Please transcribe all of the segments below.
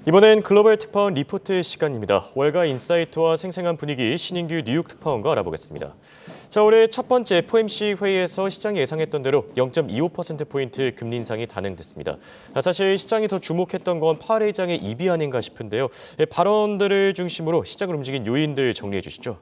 이번엔 글로벌 특파원 리포트 시간입니다. 월가 인사이트와 생생한 분위기 신인규 뉴욕 특파원과 알아보겠습니다. 자, 올해 첫 번째 FOMC 회의에서 시장이 예상했던 대로 0.25%포인트 금리 인상이 단행됐습니다. 사실 시장이 더 주목했던 건 파월 의장의 입이 아닌가 싶은데요. 발언들을 중심으로 시장을 움직인 요인들 정리해 주시죠.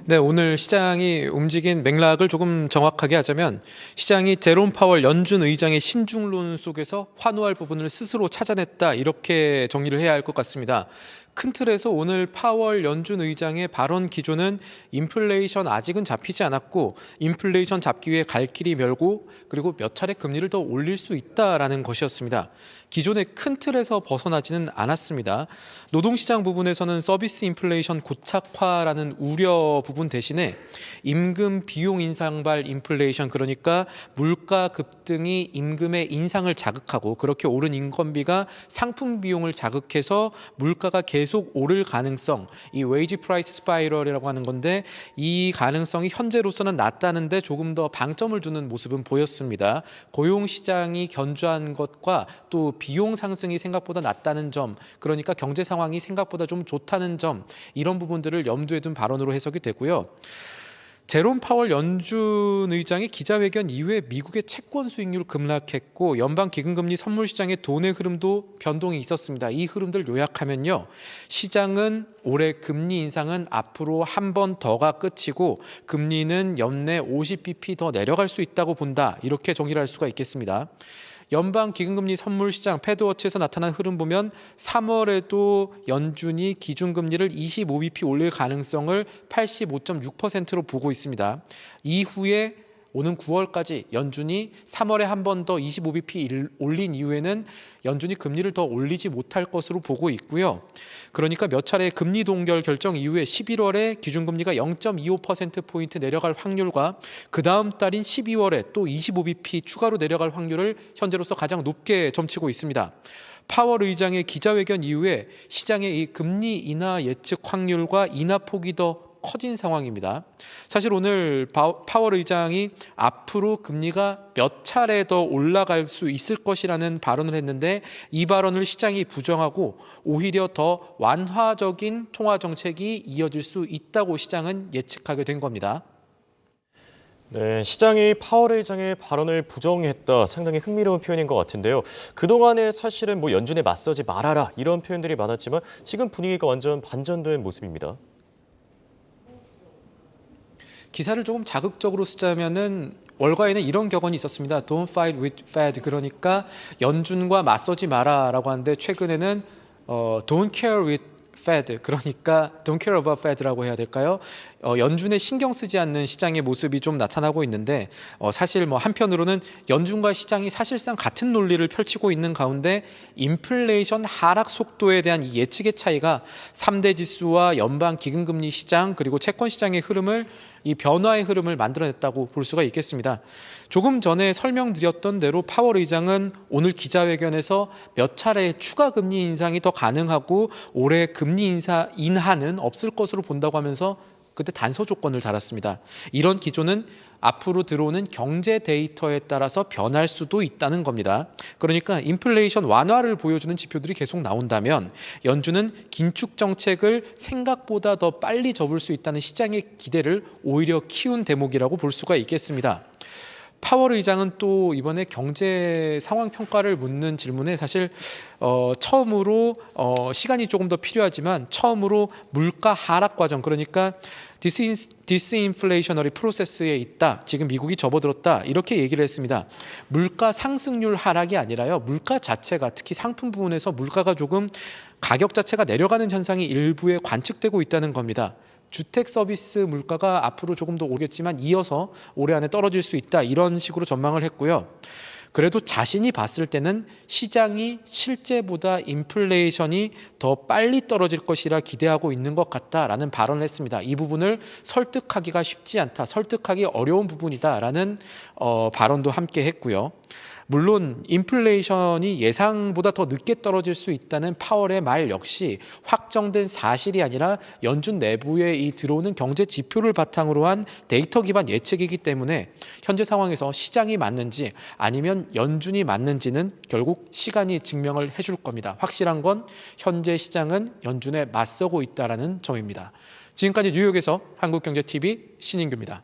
네, 오늘 시장이 움직인 맥락을 조금 정확하게 하자면 시장이 제롬 파월 연준 의장의 신중론 속에서 환호할 부분을 스스로 찾아냈다, 이렇게 정리를 해야 할 것 같습니다. 큰 틀에서 오늘 파월 연준 의장의 발언 기조는 인플레이션 아직은 잡히지 않았고 인플레이션 잡기 위해 갈 길이 멀고 그리고 몇 차례 금리를 더 올릴 수 있다라는 것이었습니다. 기존의 큰 틀에서 벗어나지는 않았습니다. 노동시장 부분에서는 서비스 인플레이션 고착화라는 우려 부분 대신에 임금 비용 인상발 인플레이션, 그러니까 물가 급등이 임금의 인상을 자극하고 그렇게 오른 인건비가 상품 비용을 자극해서 물가가 계속 오를 가능성, 이 웨이지 프라이스 스파이럴이라고 하는 건데 이 가능성이 현재로서는 낮다는데 조금 더 방점을 두는 모습은 보였습니다. 고용 시장이 견조한 것과 또 비용 상승이 생각보다 낮다는 점, 그러니까 경제 상황이 생각보다 좀 좋다는 점, 이런 부분들을 염두에 둔 발언으로 해석이 되고요. 제롬 파월 연준 의장이 기자회견 이후에 미국의 채권 수익률 급락했고 연방 기금금리 선물 시장의 돈의 흐름도 변동이 있었습니다. 이 흐름들 요약하면요, 시장은 올해 금리 인상은 앞으로 한 번 더가 끝이고 금리는 연내 50bp 더 내려갈 수 있다고 본다, 이렇게 정리를 할 수가 있겠습니다. 연방 기금금리 선물 시장 패드워치에서 나타난 흐름 보면 3월에도 연준이 기준금리를 25bp 올릴 가능성을 85.6%로 보고 있습니다. 이후에 오는 9월까지 연준이 3월에 한 번 더 25bp 올린 이후에는 연준이 금리를 더 올리지 못할 것으로 보고 있고요. 그러니까 몇 차례 금리 동결 결정 이후에 11월에 기준금리가 0.25%포인트 내려갈 확률과 그 다음 달인 12월에 또 25bp 추가로 내려갈 확률을 현재로서 가장 높게 점치고 있습니다. 파월 의장의 기자회견 이후에 시장의 이 금리 인하 예측 확률과 인하 폭이 더 커진 상황입니다. 사실 오늘 파월 의장이 앞으로 금리가 몇 차례 더 올라갈 수 있을 것이라는 발언을 했는데 이 발언을 시장이 부정하고 오히려 더 완화적인 통화 정책이 이어질 수 있다고 시장은 예측하게 된 겁니다. 네, 시장이 파월 의장의 발언을 부정했다. 상당히 흥미로운 표현인 것 같은데요. 그동안에 사실은 연준에 맞서지 말아라 이런 표현들이 많았지만 지금 분위기가 완전 반전된 모습입니다. 기사를 조금 자극적으로 쓰자면은 월가에는 이런 격언이 있었습니다. Don't fight with Fed, 그러니까 연준과 맞서지 마라라고 하는데 최근에는 Don't care with Fed, 그러니까 Don't care about Fed라고 해야 될까요? 연준에 신경 쓰지 않는 시장의 모습이 좀 나타나고 있는데 사실 한편으로는 연준과 시장이 사실상 같은 논리를 펼치고 있는 가운데 인플레이션 하락 속도에 대한 이 예측의 차이가 3대 지수와 연방 기금금리 시장 그리고 채권 시장의 흐름을, 이 변화의 흐름을 만들어냈다고 볼 수가 있겠습니다. 조금 전에 설명드렸던 대로 파월 의장은 오늘 기자회견에서 몇 차례 추가 금리 인상이 더 가능하고 올해 금리 인하는 없을 것으로 본다고 하면서 그때 단서 조건을 달았습니다. 이런 기조는 앞으로 들어오는 경제 데이터에 따라서 변할 수도 있다는 겁니다. 그러니까 인플레이션 완화를 보여주는 지표들이 계속 나온다면 연준은 긴축 정책을 생각보다 더 빨리 접을 수 있다는 시장의 기대를 오히려 키운 대목이라고 볼 수가 있겠습니다. 파월 의장은 또 이번에 경제 상황 평가를 묻는 질문에 사실 처음으로 시간이 조금 더 필요하지만 처음으로 물가 하락 과정, 그러니까 디스인플레이셔너리 프로세스에 있다, 지금 미국이 접어들었다, 이렇게 얘기를 했습니다. 물가 상승률 하락이 아니라요, 물가 자체가, 특히 상품 부분에서 물가가 조금 가격 자체가 내려가는 현상이 일부에 관측되고 있다는 겁니다. 주택 서비스 물가가 앞으로 조금 더 오르겠지만 이어서 올해 안에 떨어질 수 있다, 이런 식으로 전망을 했고요. 그래도 자신이 봤을 때는 시장이 실제보다 인플레이션이 더 빨리 떨어질 것이라 기대하고 있는 것 같다라는 발언을 했습니다. 이 부분을 설득하기가 쉽지 않다, 설득하기 어려운 부분이다라는 발언도 함께 했고요. 물론 인플레이션이 예상보다 더 늦게 떨어질 수 있다는 파월의 말 역시 확정된 사실이 아니라 연준 내부에 이 들어오는 경제 지표를 바탕으로 한 데이터 기반 예측이기 때문에 현재 상황에서 시장이 맞는지 아니면 연준이 맞는지는 결국 시간이 증명을 해줄 겁니다. 확실한 건 현재 시장은 연준에 맞서고 있다는 점입니다. 지금까지 뉴욕에서 한국경제TV 신인규입니다.